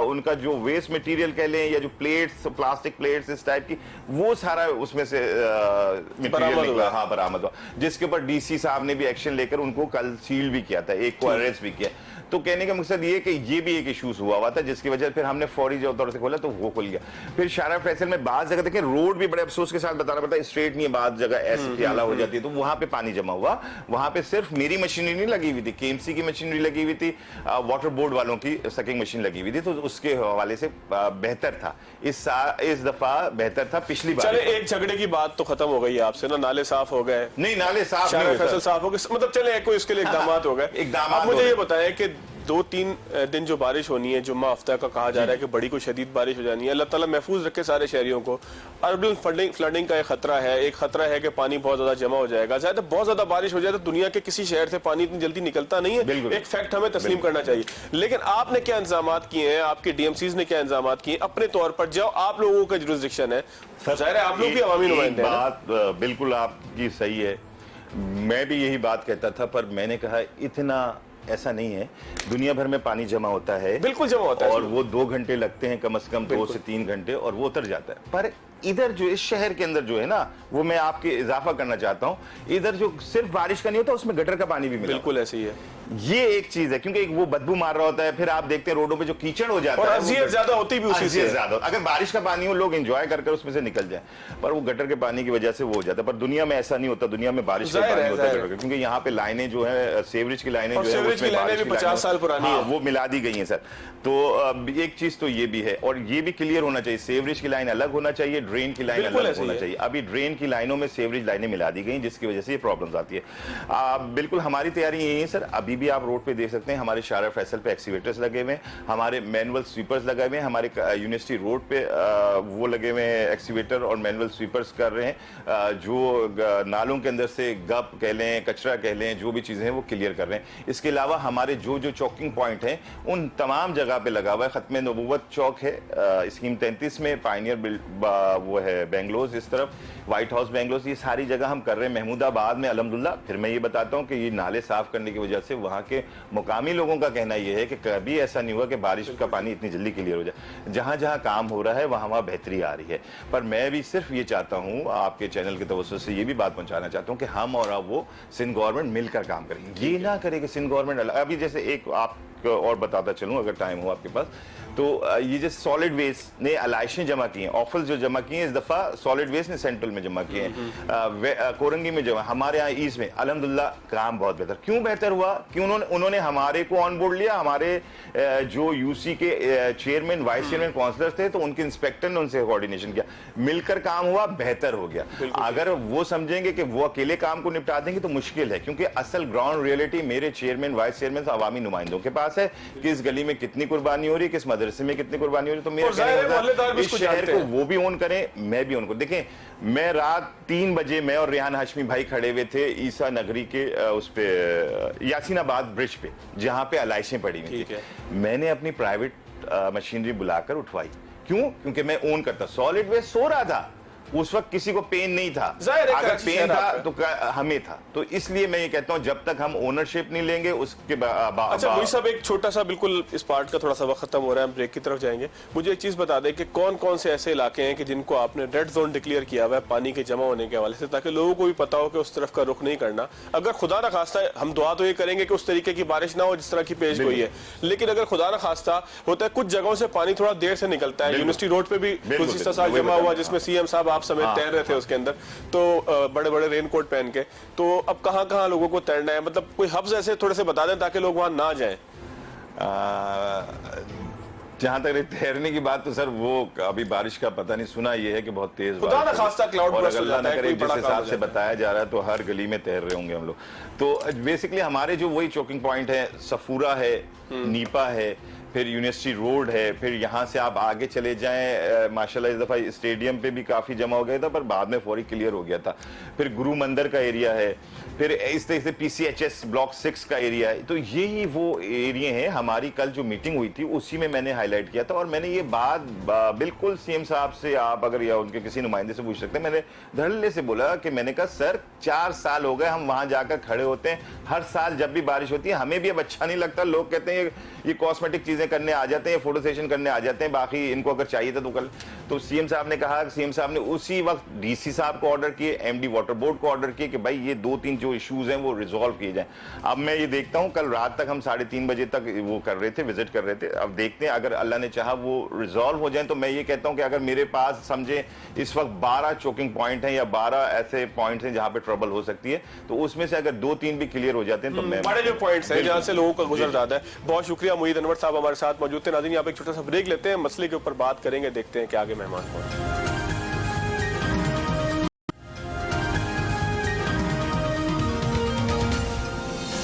उनका जो वेस्ट मटेरियल कह लें या जो प्लेट्स, प्लास्टिक प्लेट्स इस टाइप की, वो सारा उसमें से मटेरियल निकला, हाँ बरामद हुआ, जिसके ऊपर DC साहब ने भी एक्शन लेकर उनको कल सील भी किया था, एक को अरेस्ट भी किया। तो कहने का मकसद ये कि ये भी एक इश्यूज हुआ था जिसकी वजह से फिर हमने फौरी जो तौर से खोला तो वो खुल गया। फिर शारा फैसल में बात जगह देखिए रोड भी बड़े अफसोस के साथ बताना पड़ता है, स्ट्रेट नहीं है, बात जगह ऐसी आला हो जाती है, तो वहां पे पानी जमा हुआ। वहां पे सिर्फ मेरी मशीनरी नहीं लगी हुई थी, KMC की मशीनरी लगी हुई थी, वाटर बोर्ड वालों की सकिंग मशीन लगी हुई थी, तो उसके हवाले से बेहतर था इस दफा बेहतर था पिछली बार। चले, एक झगड़े की बात तो खत्म हो गई आपसे ना, नाले साफ हो गए, नहीं नाले साफ शारा फैसल साफ हो गए, मतलब चले कोई इसके लिए इकदाम हो गए। अब मुझे ये बताएं कि 2-3 दिन जो बारिश होनी है, जुम्मा हफ्ता का कहा जा रहा है कि बड़ी कोई शदीद बारिश हो जानी है, अल्लाह ताला महफूज रखे सारे शहरियों को। अर्बन फ्लडिंग का एक खतरा है कि पानी बहुत ज्यादा जमा हो जाएगा। शायद बहुत ज्यादा बारिश हो जाए तो दुनिया के किसी शहर से पानी इतनी जल्दी निकलता नहीं है, एक फैक्ट हमें तस्लीम करना चाहिए। लेकिन आपने क्या इंतजाम किए हैं, आपके DMCs ने क्या इंतजाम किए अपने तौर पर, जो आप लोगों का जुरिसडिक्शन है, जाहिर है आप लोग भी अवामी नुमाइंदे हैं। बात बिल्कुल आपकी सही है, मैं भी यही बात कहता था, पर मैंने कहा इतना ऐसा नहीं है, दुनिया भर में पानी जमा होता है, बिल्कुल जमा होता है, और वो 2 घंटे लगते हैं कम से कम, 2 से 3 घंटे, और वो उतर जाता है। पर इधर जो इस शहर के अंदर जो है ना, वो मैं आपके इजाफा करना चाहता हूँ, इधर जो सिर्फ बारिश का नहीं होता, उसमें गटर का पानी भी मिला, बिल्कुल ऐसे ही है। ये एक चीज है, क्योंकि एक वो बदबू मार रहा होता है, फिर आप देखते हैं रोडों पे जो कीचड़ हो जाता है, और अजियत ज्यादा होती भी उसी से ज्यादा। अगर बारिश का पानी हो, लोग एंजॉय कर उसमें से निकल जाए, पर वो गटर के पानी की वजह से वो हो जाता है। पर दुनिया में ऐसा नहीं होता, दुनिया में बारिश का पानी होता है, क्योंकि यहाँ पे लाइनें जो है, सेवरेज की लाइनें जो है, 50 साल पुरानी है, वो मिला दी गई है सर। तो एक चीज तो ये भी है, और ये भी क्लियर होना चाहिए, सेवरेज की लाइन अलग होना चाहिए, ड्रेन की लाइन अलग होना चाहिए। अभी ड्रेन की लाइनों में सेवरेज लाइनें मिला दी गई, जिसकी वजह से ये प्रॉब्लम्स आती है। बिल्कुल हमारी तैयारी यही है सर, अभी भी आप रोड पे देख सकते हैं, हमारे शारा फैसल पे एक्सीवेटर्स लगे हुए हैं, हमारे मैनुअल स्वीपर्स लगे हुए हैं, हमारे यूनिवर्सिटी रोड पे वो लगे हुए हैं एक्सीवेटर और मैनुअल स्वीपर्स कर रहे हैं, जो नालों के अंदर से गप कह लें, कचरा कह लें, जो भी चीजें हैं वो क्लियर कर रहे हैं। इसके अलावा हमारे जो जो चौकिंग पॉइंट हैं, उन तमाम जगह पे लगा हुआ है। खत्म नबूवत चौक है स्कीम 33 में, पायनियर वो है बेंगलोर, इस तरफ व्हाइट हाउस बेंगलोर, ये सारी जगह हम कर रहे हैं। महमूदाबाद में अल्हम्दुलिल्लाह, फिर मैं ये बताता हूँ कि ये नाले साफ करने की वजह से वहाँ के मुकामी लोगों का कहना यह है कि कभी ऐसा नहीं हुआ कि बारिश का पानी इतनी जल्दी क्लियर हो जाए। जहां जहां काम हो रहा है वहां बेहतरी आ रही है। पर मैं भी सिर्फ ये चाहता हूं, आपके चैनल के तवज्जो से ये भी बात पहुंचाना चाहता हूं कि हम और अब वो सिंध गवर्नमेंट मिलकर काम करेंगे। ये ना करे कि सिंध गवर्नमेंट अभी, जैसे एक आप और बताता चलूं अगर टाइम हो आपके पास, तो ये जो सॉलिड वेस्ट ने अलाइशें जमा की हैं, ऑफल्स जो जमा किए हैं, इस दफा सॉलिड वेस्ट ने सेंट्रल में जमा किए हैं, कोरंगी में जमा, हमारे यहाँ ईस्ट में अल्हम्दुलिल्लाह काम बहुत बेहतर। क्यों बेहतर हुआ? क्यों उन्होंने हमारे को ऑन बोर्ड लिया, हमारे जो यूसी के चेयरमैन, वाइस चेयरमैन, काउंसलर थे, तो उनके इंस्पेक्टर ने उनसे कोऑर्डिनेशन किया, मिलकर काम हुआ, बेहतर हो गया। अगर वो समझेंगे कि वो अकेले काम को निपटा देंगे तो मुश्किल है, क्योंकि असल ग्राउंड रियलिटी मेरे चेयरमैन, वाइस चेयरमैन, अवामी नुमाइंदों के पास है, किस गली में कितनी कुर्बानी हो रही है, किस मदरसे में कितनी कुर्बानी हो रही है। तो मेरे इस शहर को वो भी ऑन करें, मैं भी ऑन करूं। देखें, मैं रात 3 बजे मैं और रेहान हाशमी भाई खड़े हुए थे ईसा नगरी के उस पे यासीनाबाद ब्रिज पे, जहां पे अलाइशें पड़ी हुई थी। मैंने अपनी प्राइवेट मशीनरी बुलाकर उठवाई। क्यों? क्योंकि मैं ओन करता, सॉलिड वेस्ट सो रहा था, उस वक्त किसी को पेन नहीं था, अगर पेन था तो हमें था। तो इसलिए मैं ये कहता हूं, जब तक हम ओनरशिप नहीं लेंगे उसके अच्छा वही सब, एक छोटा सा, बिल्कुल इस पार्ट का थोड़ा सा वक्त खत्म हो रहा है, हम ब्रेक की तरफ जाएंगे। मुझे एक चीज बता दें कि कौन कौन से ऐसे इलाके हैं कि जिनको आपने रेड जोन डिक्लेयर किया हुआ है पानी के जमा होने के हवाले से, ताकि लोगों को भी पता हो कि उस तरफ का रुख नहीं करना। अगर खुदा न खास्ता, हम दुआ तो ये करेंगे कि उस तरीके की बारिश ना हो जिस तरह की पेश गोई है, लेकिन अगर खुदा न खास्ता होता है, कुछ जगहों से पानी थोड़ा देर से निकलता है। यूनिवर्सिटी रोड पे भी गुज़िश्ता साल जमा हुआ, जिसमें CM साहब आप समेत तैर रहे थे उसके अंदर, तो बड़े बड़े रेनकोट पहन के। तो अब कहां कहां लोगों को तैरना है, मतलब कोई हब्स ऐसे थोड़े से बता दें ताकि लोग वहां ना जाएं। जहां तक तैरने की बात, तो सर वो अभी बारिश का पता नहीं, सुना ये है कि बहुत तेज खुदा ना खास्ता क्लाउड बर्स्ट हो जाता है, जिस हिसाब से बताया जा रहा है तो हर गली में तैर रहे होंगे हम लोग। तो बेसिकली हमारे जो वही चोकिंग पॉइंट है, सफूरा है, नीपा है, फिर यूनिवर्सिटी रोड है, फिर यहाँ से आप आगे चले जाएं, माशाल्लाह इस दफ़ा स्टेडियम पे भी काफ़ी जमा हो गया था, पर बाद में फौरी क्लियर हो गया था। फिर गुरु मंदिर का एरिया है, फिर इस तरह से PCHS ब्लॉक 6 का एरिया है। तो यही वो एरिया है। हमारी कल जो मीटिंग हुई थी उसी में मैंने हाईलाइट किया था, और मैंने ये बात बिल्कुल CM साहब से, आप अगर या उनके किसी नुमाइंदे से पूछ सकते हैं, मैंने धड़ल्ले से बोला कि मैंने कहा सर 4 साल हो गए हम वहां जाकर खड़े होते हैं, हर साल जब भी बारिश होती है हमें भी अब अच्छा नहीं लगता। लोग कहते हैं ये कॉस्मेटिक चीजें करने आ जाते हैं, फोटो सेशन करने आ जाते हैं, बाकी इनको अगर चाहिए था तो कल। तो CM साहब ने कहा, CM साहब ने उसी वक्त DC साहब को ऑर्डर किए, MD वाटर बोर्ड को ऑर्डर किए कि भाई ये 2-3 जो इश्यूज हैं वो रिजॉल्व किए जाएं। अब मैं ये देखता हूं, कल रात तक हम 3:30 बजे तक वो कर रहे थे, विजिट कर रहे थे। अब देखते हैं अगर अल्लाह ने चाहा वो रिजॉल्व हो जाए, तो मैं ये कहता हूं कि अगर मेरे पास समझे इस वक्त 12 चोकिंग पॉइंट हैं या 12 ऐसे पॉइंट्स हैं जहां पे ट्रबल हो सकती है, तो उसमें से अगर 2-3 भी क्लियर हो जाते हैं तो मैं बड़े जो पॉइंट्स हैं जहां से लोगों का गुजर जाता है। बहुत शुक्रिया, मोहित अनवर साहब हमारे साथ मौजूद थे। नाज़रीन, यहाँ पे एक छोटा सा ब्रेक लेते हैं, मसले के ऊपर बात करेंगे, देखते हैं कि आगे मेहमान कौन।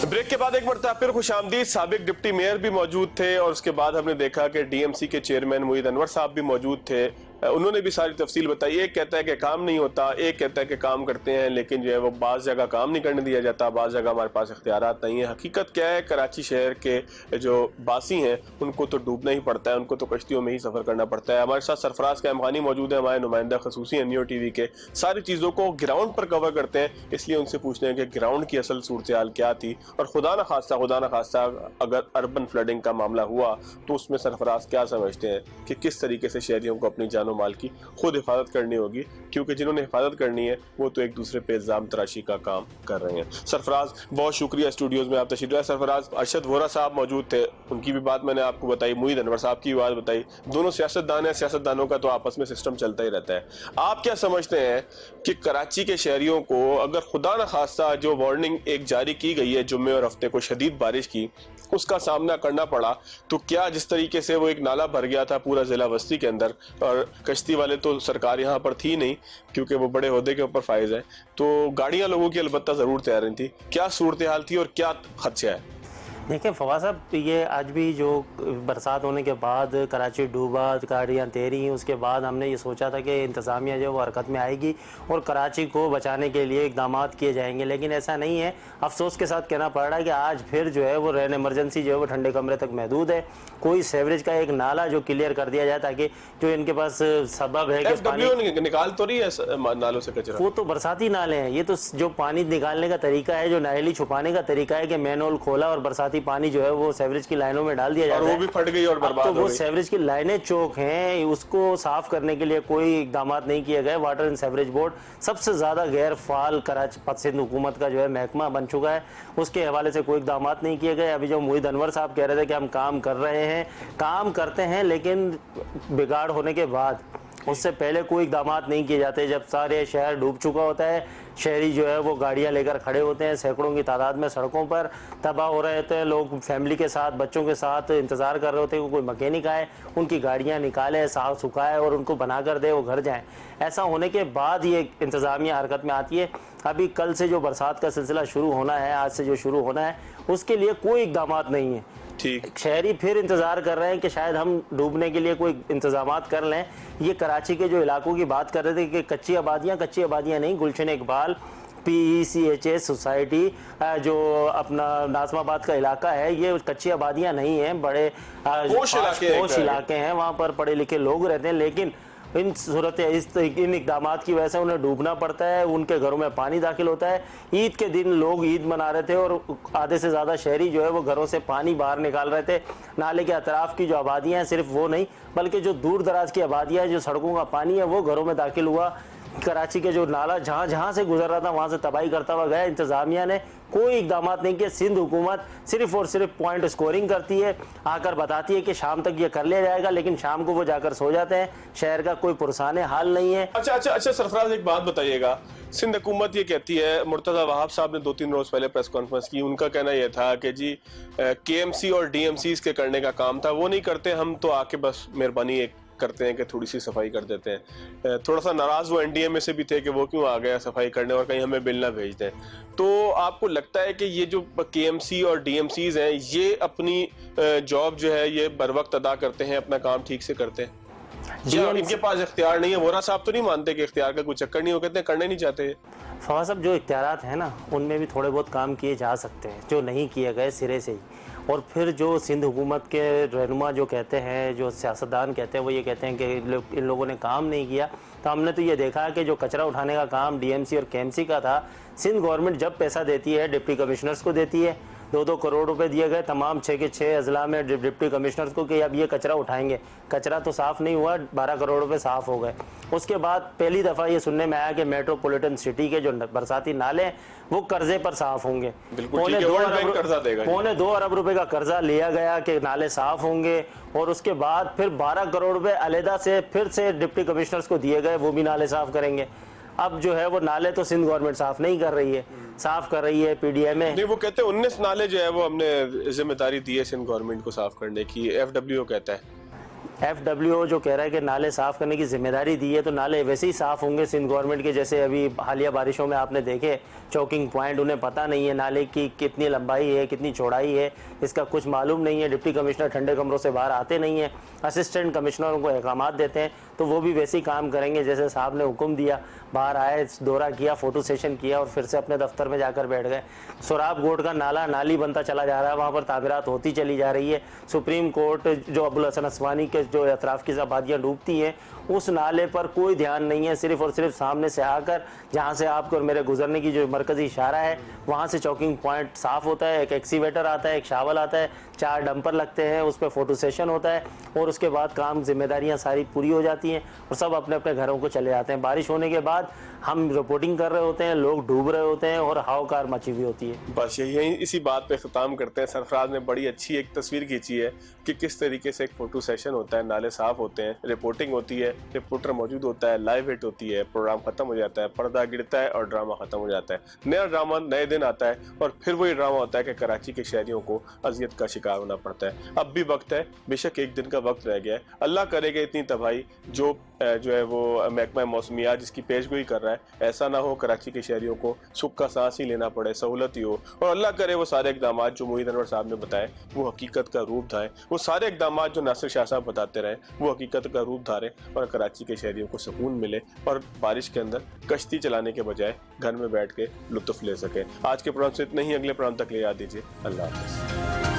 ब्रेक के बाद एक मरतबा फिर खुशामदीद। साबिक डिप्टी मेयर भी मौजूद थे और उसके बाद हमने देखा कि DMC के चेयरमैन मोहित अनवर साहब भी मौजूद थे। उन्होंने भी सारी तफसील बताई। एक कहता है कि काम नहीं होता, एक कहता है कि काम करते हैं, लेकिन जो है वो बाज़ जगह काम नहीं करने दिया जाता, बाज़ जगह हमारे पास इख्तियारात नहीं है। हकीकत क्या है, कराची शहर के जो बासी हैं उनको तो डूबना ही पड़ता है, उनको तो कश्तियों में ही सफ़र करना पड़ता है। हमारे साथ सरफराज कायम खानी मौजूद है, हमारे नुमाइंदा खसूसी NEO TV के, सारी चीज़ों को ग्राउंड पर कवर करते हैं, इसलिए उनसे पूछते हैं कि ग्राउंड की असल सूरत हाल क्या थी, और खुदा न खास्ता अगर अर्बन फ्लडिंग का मामला हुआ तो उसमें सरफराज क्या समझते हैं कि किस तरीके से शहरियों को अपनी जानो माल की खुद हिफाजत करनी होगी, क्योंकि जिन्होंने हिफाजत करनी है वो तो एक दूसरे पे इल्जाम तराशी का काम कर रहे हैं। सरफराज, बहुत शुक्रिया स्टूडियोज में आप तशरीफ लाए। सरफराज, अरशद वोरा साहब मौजूद थे, उनकी भी बात मैंने आपको बताई, मोहित अनवर साहब की बात बताई। दोनों सियासतदान हैं, सियासतदानों का तो आपस में सिस्टम चलता ही रहता है। आप क्या समझते हैं कि कराची के शहरियों को अगर खुदा न खास्ता जो वार्निंग एक जारी की गई है जुम्मे और हफ्ते को शदीद बारिश की, उसका सामना करना पड़ा, तो क्या जिस तरीके से वो एक नाला भर गया था पूरा जिला बस्ती के अंदर, और कश्ती वाले तो सरकार यहाँ पर थी नहीं क्योंकि वो बड़े ओहदे के ऊपर फाइज है, तो गाड़ियाँ लोगों की अलबत्ता ज़रूर तैयार नहीं थी, क्या सूरत हाल थी और क्या खदशा है? देखिए फवाद साहब, ये आज भी जो बरसात होने के बाद कराची डूबा, गाड़ियाँ तैरी, उसके बाद हमने ये सोचा था कि इंतज़ामिया जो वो हरकत में आएगी और कराची को बचाने के लिए इकदाम किए जाएंगे, लेकिन ऐसा नहीं है। अफसोस के साथ कहना पड़ रहा है कि आज फिर जो है वो रेन इमरजेंसी जो है वो ठंडे कमरे तक महदूद है। कोई सेवरेज का एक नाला जो क्लियर कर दिया जाए ताकि जो इनके पास सबब है कि पानी निकाल तो रही है नालों से कचरा, वो तो बरसाती नाले हैं। ये तो जो पानी निकालने का तरीका है, जो नाली छुपाने का तरीका है कि मैनहोल खोला और बरसाती पानी जो है वो सेवरेज की लाइनों में डाल दिया जाता है, और वो भी फट गई और बर्बाद हो गई। वो सेवरेज की लाइनें चौक हैं, उसको साफ करने के लिए कोई इकदाम नहीं किए गए। वाटर एंड सेवरेज बोर्ड सबसे ज्यादा गैर फाल कराची सिंध हुकूमत का जो है महकमा बन चुका है, उसके हवाले से कोई इकदाम नहीं किए गए। अभी जो मोहित अनवर साहब कह रहे थे कि हम काम कर रहे हैं, काम करते हैं, लेकिन बिगाड़ होने के बाद उससे पहले कोई इकदाम नहीं किए जाते। जब सारे शहर डूब चुका होता है, शहरी जो है वो गाड़ियां लेकर खड़े होते हैं सैकड़ों की तादाद में सड़कों पर, तबाह हो रहे थे लोग, फैमिली के साथ बच्चों के साथ इंतज़ार कर रहे होते हैं कि कोई मैकेनिक आए, उनकी गाड़ियां निकाले, साफ सुखाए और उनको बना कर दे, वो घर जाएं। ऐसा होने के बाद ये इंतज़ामिया हरकत में आती है। अभी कल से जो बरसात का सिलसिला शुरू होना है, आज से जो शुरू होना है, उसके लिए कोई इकदाम नहीं है। ठीक, शहरी फिर इंतजार कर रहे हैं कि शायद हम डूबने के लिए कोई इंतजामात कर लें। ये कराची के जो इलाकों की बात कर रहे थे कि कच्ची आबादियां नहीं, गुलशन इकबाल, PCHS सोसाइटी, जो अपना नाज़माबाद का इलाका है, ये कच्ची आबादियां नहीं हैं, बड़े पोश इलाके हैं, वहाँ पर पढ़े लिखे लोग रहते हैं, लेकिन इन सूरत इन इकदाम की वजह से उन्हें डूबना पड़ता है, उनके घरों में पानी दाखिल होता है। ईद के दिन लोग ईद मना रहे थे और आधे से ज़्यादा शहरी जो है वो घरों से पानी बाहर निकाल रहे थे। नाले के अतराफ़ की जो आबादियाँ हैं, सिर्फ वो नहीं बल्कि जो दूर दराज की आबादियाँ हैं, जो सड़कों का पानी है वो घरों में दाखिल हुआ। कराची के जो नाला जहाँ से गुजर रहा था वहाँ से तबाही करता हुआ गया। इंतज़ामिया ने कोई इकदाम नहीं किए। सिंध हुकूमत सिर्फ और सिर्फ पॉइंट स्कोरिंग करती है, आकर बताती है कि शाम तक ये कर लिया जाएगा, लेकिन शाम को वो जाकर सो जाते हैं। शहर का कोई पुरसाने हाल नहीं है। अच्छा सरफराज, एक बात बताइएगा, सिंध हुकूमत ये कहती है, मुर्तज़ा वहाब साहब ने 2-3 रोज पहले प्रेस कॉन्फ्रेंस की, उनका कहना यह था कि जी KMC और DMCs के करने का काम था, वो नहीं करते, हम तो आके बस मेहरबानी एक करते हैं कि थोड़ी सी सफाई कर देते हैं। थोड़ा सा नाराज वो एनडीए में से भी थे कि वो क्यों आ गया सफाई करने और कहीं हमें बिल ना भेज दें। तो आपको लगता है कि ये जो केएमसी और डीएमसीज हैं ये अपनी जॉब जो है ये बर वक्त अदा करते हैं, अपना काम ठीक से करते हैं? या इनके पास इख्तियार नहीं है? वोरा साहब तो नहीं मानते कि इख्तियार का कोई चक्कर नहीं हो, कहते हैं करने नहीं चाहते? फवाद साहब, जो इख्तियारात हैं ना उनमें भी थोड़े बहुत काम किए जा सकते हैं जो नहीं किए गए सिरे से ही। और फिर जो सिंध हुकूमत के रहनुमा जो कहते हैं, जो सियासतदान कहते हैं, वो ये कहते हैं कि इन लोगों ने काम नहीं किया। तो हमने तो ये देखा कि जो कचरा उठाने का काम डीएमसी और केएमसी का था, सिंध गवर्नमेंट जब पैसा देती है डिप्टी कमिश्नर्स को देती है। 2-2 करोड़ रुपए दिए गए तमाम 6 के 6 अजला में डिप्टी कमिश्नर्स को कि अब ये कचरा उठाएंगे। कचरा तो साफ़ नहीं हुआ, 12 करोड़ रुपए साफ़ हो गए। उसके बाद पहली दफ़ा ये सुनने में आया कि मेट्रोपॉलिटन सिटी के जो बरसाती नाले हैं वो कर्जे पर साफ़ होंगे। पौने 2 अरब रुपए का कर्जा लिया गया कि नाले साफ़ होंगे, और उसके बाद फिर 12 करोड़ रुपए अलहदा से फिर से डिप्टी कमिश्नर्स को दिए गए, वो भी नाले साफ़ करेंगे। अब जो है वो नाले तो सिंध गवर्नमेंट साफ नहीं कर रही है, साफ कर रही है पीडीएमए। नहीं, वो कहते हैं 19 नाले जो है वो हमने जिम्मेदारी दी है सिंध गवर्नमेंट को साफ करने की, एफडब्ल्यूओ कहता है। एफडब्ल्यूओ जो कह रहा है कि नाले साफ करने की जिम्मेदारी दी है, तो नाले वैसे ही साफ होंगे सिंध गवर्नमेंट के। जैसे अभी हालिया बारिशों में आपने देखे चौकिंग पॉइंट, उन्हें पता नहीं है नाले की कितनी लंबाई है, कितनी चौड़ाई है, इसका कुछ मालूम नहीं है। डिप्टी कमिश्नर ठंडे कमरों से बाहर आते नहीं है, असिस्टेंट कमिश्नरों को अहकामात देते हैं, तो वो भी वैसे ही काम करेंगे जैसे साहब ने हुक्म दिया। बाहर आए, दौरा किया, फोटो सेशन किया और फिर से अपने दफ्तर में जाकर बैठ गए। सोराब गोड का नाला नाली बनता चला जा रहा है, वहाँ पर तामीरात होती चली जा रही है। सुप्रीम कोर्ट जो अबुल हसन असवानी के जो अतराफ की आबादियाँ डूबती हैं, उस नाले पर कोई ध्यान नहीं है। सिर्फ और सिर्फ सामने से आकर जहाँ से आपको और मेरे गुजरने की जो मरकजी इशारा है वहाँ से चौकिंग पॉइंट साफ होता है, एक एक्सीवेटर आता है, एक शावल आता है, 4 डंपर लगते हैं, उस पर फोटो सेशन होता है और उसके बाद काम जिम्मेदारियाँ सारी पूरी हो जाती हैं और सब अपने अपने घरों को चले जाते हैं। बारिश होने के बाद हम रिपोर्टिंग कर रहे होते हैं, लोग डूब रहे होते हैं और हावकार मची हुई होती है। बस यही इसी बात पे ख़त्म करते हैं। सरफराज ने बड़ी अच्छी एक तस्वीर खींची है कि किस तरीके से एक फोटो सेशन होता है, नाले साफ होते हैं, रिपोर्टिंग होती है, रिपोर्टर मौजूद होता है, लाइव हिट होती है, प्रोग्राम खत्म हो जाता है, पर्दा गिरता है और ड्रामा खत्म हो जाता है। नया ड्रामा नए दिन आता है और फिर वही ड्रामा होता है कि कराची के शहरियों को अजियत का शिकार होना पड़ता है। अब भी वक्त है, बेशक एक दिन का वक्त रह गया है। अल्लाह करेगा इतनी तबाही जो है वो महकमा मौसमियात जिसकी पेशगोई कर रहा है, ऐसा ना हो कराची के शहरियों को सुख का सांस ही लेना पड़े, सहूलत ही हो। और अल्लाह करे वो सारे इकदाम जो मोहित अनवर साहब ने बताए वो हकीकत का रूप धारें, वो सारे इकदाम जो नासिर शाह साहब बताते रहे वो हकीकत का रूप धारें और कराची के शहरियों को सुकून मिले और बारिश के अंदर कश्ती चलाने के बजाय घर में बैठ के लुत्फ ले सके। आज के प्रोग्राम से इतना ही, अगले प्रोग्राम तक ले याद दीजिए। अल्लाह हाफ़िज़।